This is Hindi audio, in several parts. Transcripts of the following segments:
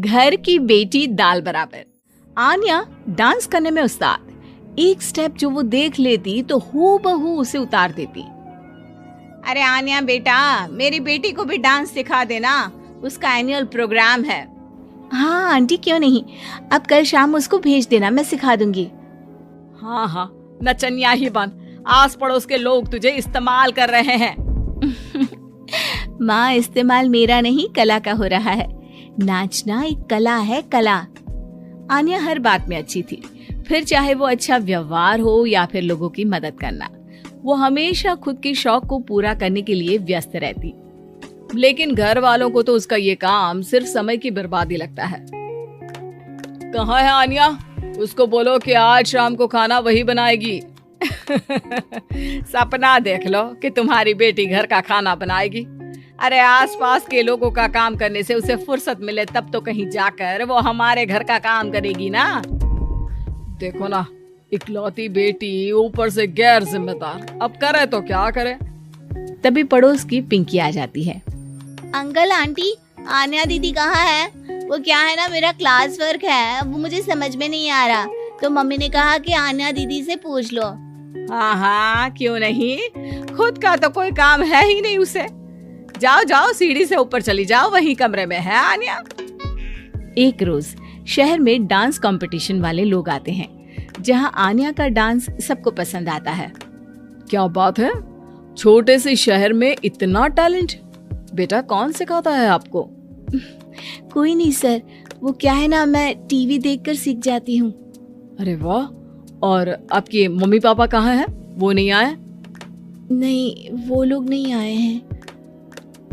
घर की बेटी दाल बराबर। आन्या डांस करने में उस्ताद। एक स्टेप जो वो देख लेती तो हूबहू उसे उतार देती। अरे आन्या बेटा, मेरी बेटी को भी डांस सिखा देना, उसका एनुअल प्रोग्राम है। हाँ आंटी, क्यों नहीं, अब कल शाम उसको भेज देना, मैं सिखा दूंगी। हाँ हाँ, नचनिया ही बन, आस पड़ोस के लोग तुझे इस्तेमाल कर रहे हैं। माँ, इस्तेमाल मेरा नहीं कला का हो रहा है। नाचना एक कला है, कला। आन्या हर बात में अच्छी थी, फिर चाहे वो अच्छा व्यवहार हो या फिर लोगों की मदद करना। वो हमेशा खुद के शौक को पूरा करने के लिए व्यस्त रहती, लेकिन घर वालों को तो उसका ये काम सिर्फ समय की बर्बादी लगता है। कहाँ है आन्या? उसको बोलो कि आज शाम को खाना वही बनाएगी। सपना देख लो कि तुम्हारी बेटी घर का खाना बनाएगी। अरे आसपास के लोगों का काम करने से उसे फुर्सत मिले तब तो कहीं जाकर वो हमारे घर का काम करेगी ना। देखो ना, इकलौती बेटी, ऊपर से गैर जिम्मेदार, अब करे तो क्या करे। तभी पड़ोस की पिंकी आ जाती है। अंकल आंटी, आन्या दीदी कहाँ है? वो क्या है ना, मेरा क्लास वर्क है, वो मुझे समझ में नहीं आ रहा, तो मम्मी ने कहा कि आन्या दीदी से पूछ लो। हाँ हाँ, क्यों नहीं, खुद का तो कोई काम है ही नहीं उसे। जाओ जाओ, सीढ़ी से ऊपर चली जाओ, वही कमरे में है आन्या। एक रोज शहर में डांस कंपटीशन वाले लोग आते हैं, जहां आन्या का डांस सबको पसंद आता है। क्या बात है, छोटे से शहर में इतना टैलेंट। बेटा कौन सिखाता है आपको? कोई नहीं सर, वो क्या है ना, मैं टीवी देखकर सीख जाती हूँ। अरे वाह, और आपके मम्मी पापा कहाँ हैं? वो नहीं आए? नहीं, वो लोग नहीं आए हैं।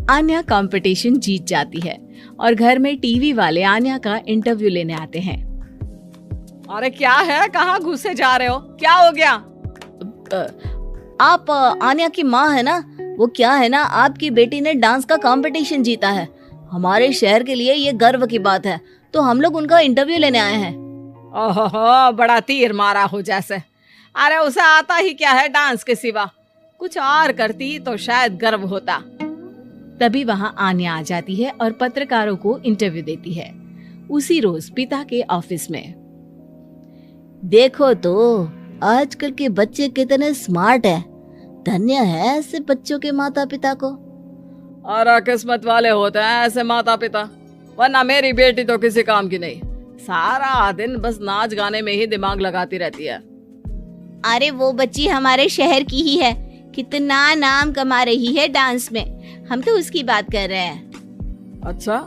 आन्या कंपटीशन जीत जाती है और घर में टीवी वाले आन्या का इंटरव्यू लेने आते हैं। अरे क्या है, कहाँ घुसे जा रहे हो, क्या हो गया? आप आन्या की माँ है ना? वो क्या है ना, आपकी बेटी ने डांस का कंपटीशन जीता है, हमारे शहर के लिए ये गर्व की बात है, तो हम लोग उनका इंटरव्यू लेने आए हैं। ओहो, बड़ा तीर मारा हो जैसे। अरे उसे आता ही क्या है डांस के सिवा, कुछ और करती तो शायद गर्व होता। तभी वहां आन्या आ जाती है और पत्रकारों को इंटरव्यू देती है। उसी रोज पिता के ऑफिस में। देखो तो आजकल के बच्चे कितने स्मार्ट हैं, धन्य है ऐसे बच्चों के माता पिता को। और किस्मत वाले होते हैं ऐसे माता पिता, वरना मेरी बेटी तो किसी काम की नहीं, सारा दिन बस नाच गाने में ही दिमाग लगाती रहती है। अरे वो बच्ची हमारे शहर की ही है, कितना नाम कमा रही है डांस में, हम तो उसकी बात कर रहे हैं। अच्छा,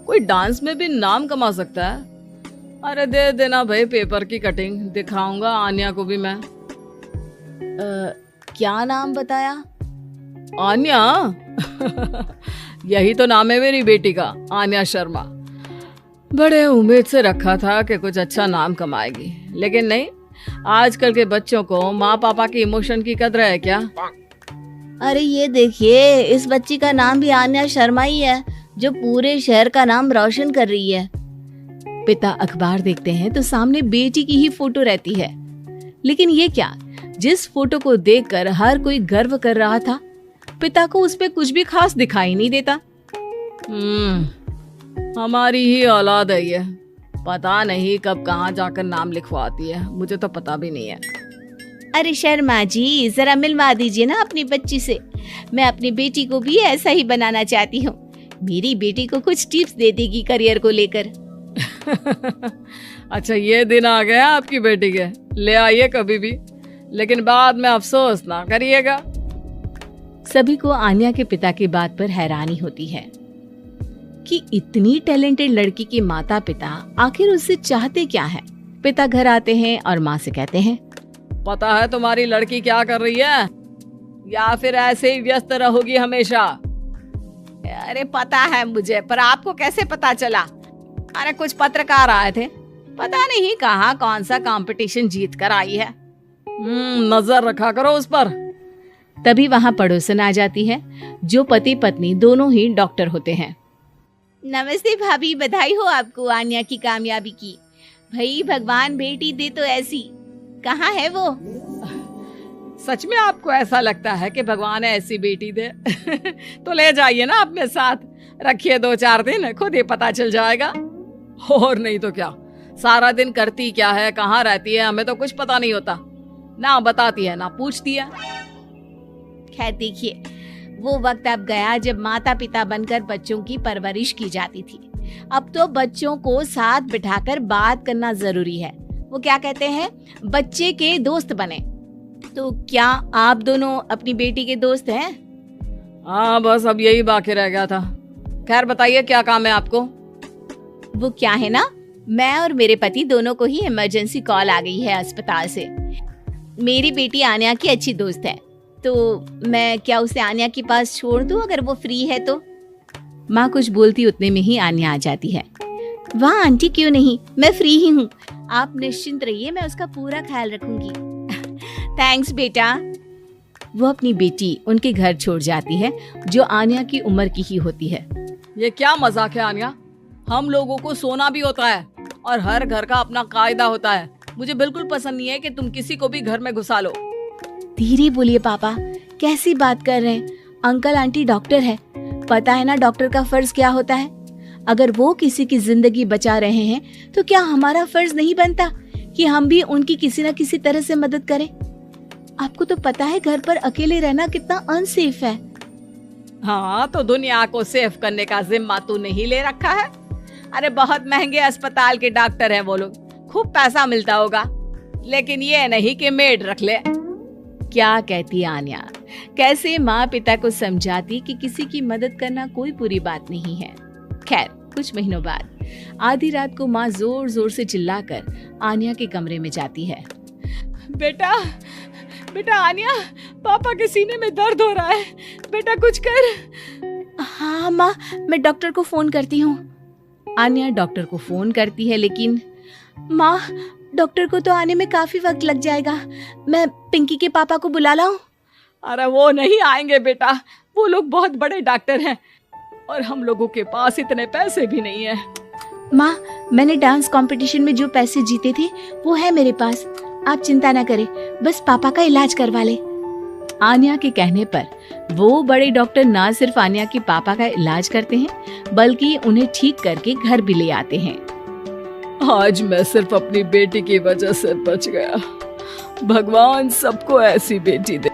कोई डांस में भी नाम कमा सकता है? अरे दे देना भाई पेपर की कटिंग, दिखाऊंगा आन्या को भी मैं। क्या नाम बताया? आन्या? यही तो नाम है मेरी बेटी का, आन्या शर्मा। बड़े उम्मीद से रखा था कि कुछ अच्छा नाम कमाएगी, लेकिन नहीं, आजकल के बच्चों को माँ पापा की इमोशन की कदर है क्या? अरे ये देखिए, इस बच्ची का नाम भी आन्या शर्मा ही है, जो पूरे शहर का नाम रोशन कर रही है। पिता अखबार देखते हैं तो सामने बेटी की ही फोटो रहती है, लेकिन ये क्या, जिस फोटो को देखकर हर कोई गर्व कर रहा था, पिता को उस पे कुछ भी खास दिखाई नहीं देता। हमारी ही औलाद है ये, पता नहीं कब कहाँ जाकर नाम लिखवाती है, मुझे तो पता भी नहीं है। अरे शर्मा जी, जरा मिलवा दीजिए ना अपनी बच्ची से, मैं अपनी बेटी को भी ऐसा ही बनाना चाहती हूँ। मेरी बेटी को कुछ टिप्स दे देगी करियर को लेकर। अच्छा, ये दिन आ गया आपकी बेटी के, ले आइए कभी भी, लेकिन बाद में अफसोस ना करिएगा। सभी को आन्या के पिता की बात पर हैरानी होती है कि इतनी टैलेंटेड लड़की के माता पिता आखिर उससे चाहते क्या है। पिता घर आते हैं और माँ से कहते हैं, पता है तुम्हारी लड़की क्या कर रही है, या फिर ऐसे ही व्यस्त रहोगी हमेशा? अरे पता है मुझे, पर आपको कैसे पता चला? अरे कुछ पत्रकार आए थे, पता नहीं कहाँ कौन सा कंपटीशन जीत कर आई है। नजर रखा करो उस पर। तभी वहाँ पड़ोसन आ जाती है, जो पति पत्नी दोनों ही डॉक्टर होते हैं। नमस्ते भाभी, बधाई हो आपको आन्या की कामयाबी की। भाई भगवान बेटी दे तो ऐसी, कहाँ है वो? सच में आपको ऐसा लगता है कि भगवान ऐसी बेटी दे? तो ले जाइए ना अपने साथ, रखिए 2-4 दिन, खुद ही पता चल जाएगा। और नहीं तो क्या, सारा दिन करती क्या है, कहाँ रहती है, हमें तो कुछ पता नहीं होता। ना बताती है ना पूछती है। खैर देखिए, वो वक्त अब गया जब माता पिता बनकर बच्चों की परवरिश की जाती थी। अब तो बच्चों को साथ बिठाकर बात करना जरूरी है। वो क्या कहते हैं, बच्चे के दोस्त बने। तो क्या आप दोनों अपनी बेटी के दोस्त हैं? हाँ, बस अब यही बाकी रह गया था। खैर बताइए, क्या काम है आपको? वो क्या है ना, मैं और मेरे पति दोनों को ही इमरजेंसी कॉल आ गई है अस्पताल से। मेरी बेटी आन्या की अच्छी दोस्त है, तो मैं क्या उसे आन्या के पास छोड़ दूं अगर वो फ्री है तो? माँ कुछ बोलती उतने में ही आन्या आ जाती है। वाह आंटी, क्यों नहीं, मैं फ्री ही हूँ। आप निश्चिंत रहिए, मैं उसका पूरा ख्याल रखूंगी। थैंक्स बेटा। वो अपनी बेटी उनके घर छोड़ जाती है, जो आन्या की उम्र की ही होती है। ये क्या मजाक है आन्या? हम लोगों को सोना भी होता है और हर घर का अपना कायदा होता है। मुझे बिल्कुल पसंद नहीं है कि तुम किसी को भी घर में घुसा लो। धीरे बोलिए पापा, कैसी बात कर रहे हैं? अंकल आंटी डॉक्टर है, पता है ना डॉक्टर का फर्ज क्या होता है। अगर वो किसी की जिंदगी बचा रहे हैं तो क्या हमारा फर्ज नहीं बनता कि हम भी उनकी किसी न किसी तरह से मदद करें? आपको तो पता है घर पर अकेले रहना कितना अनसेफ है। हाँ, तो दुनिया को सेफ करने का जिम्मा तू नहीं ले रखा है? अरे बहुत महंगे अस्पताल के डॉक्टर हैं वो लोग, खूब पैसा मिलता होगा, लेकिन ये नहीं कि मेड रख ले। क्या कहती आन्या, कैसे माँ पिता को समझाती कि किसी की मदद करना कोई बुरी बात नहीं है। खैर कुछ महीनों बाद आधी रात को माँ जोर जोर से चिल्लाकर आन्या के कमरे में जाती है। बेटा बेटा आन्या, पापा के सीने में दर्द हो रहा है, बेटा कुछ कर। हाँ माँ, मैं डॉक्टर को फोन करती हूँ। आन्या डॉक्टर को फोन करती है, लेकिन माँ, डॉक्टर को तो आने में काफी वक्त लग जाएगा। मैं पिंकी के पापा को बुला लाऊं? अरे वो नहीं आएंगे बेटा, वो लोग बहुत बड़े डॉक्टर हैं और हम लोगों के पास इतने पैसे भी नहीं है। माँ, मैंने डांस कंपटीशन में जो पैसे जीते थे वो है मेरे पास, आप चिंता ना करें, बस पापा का इलाज करवा ले। आन्या के कहने पर वो बड़े डॉक्टर ना सिर्फ आन्या के पापा का इलाज करते हैं, बल्कि उन्हें ठीक करके घर भी ले आते हैं। आज मैं सिर्फ अपनी बेटी की वजह से बच गया। भगवान सबको ऐसी बेटी दे।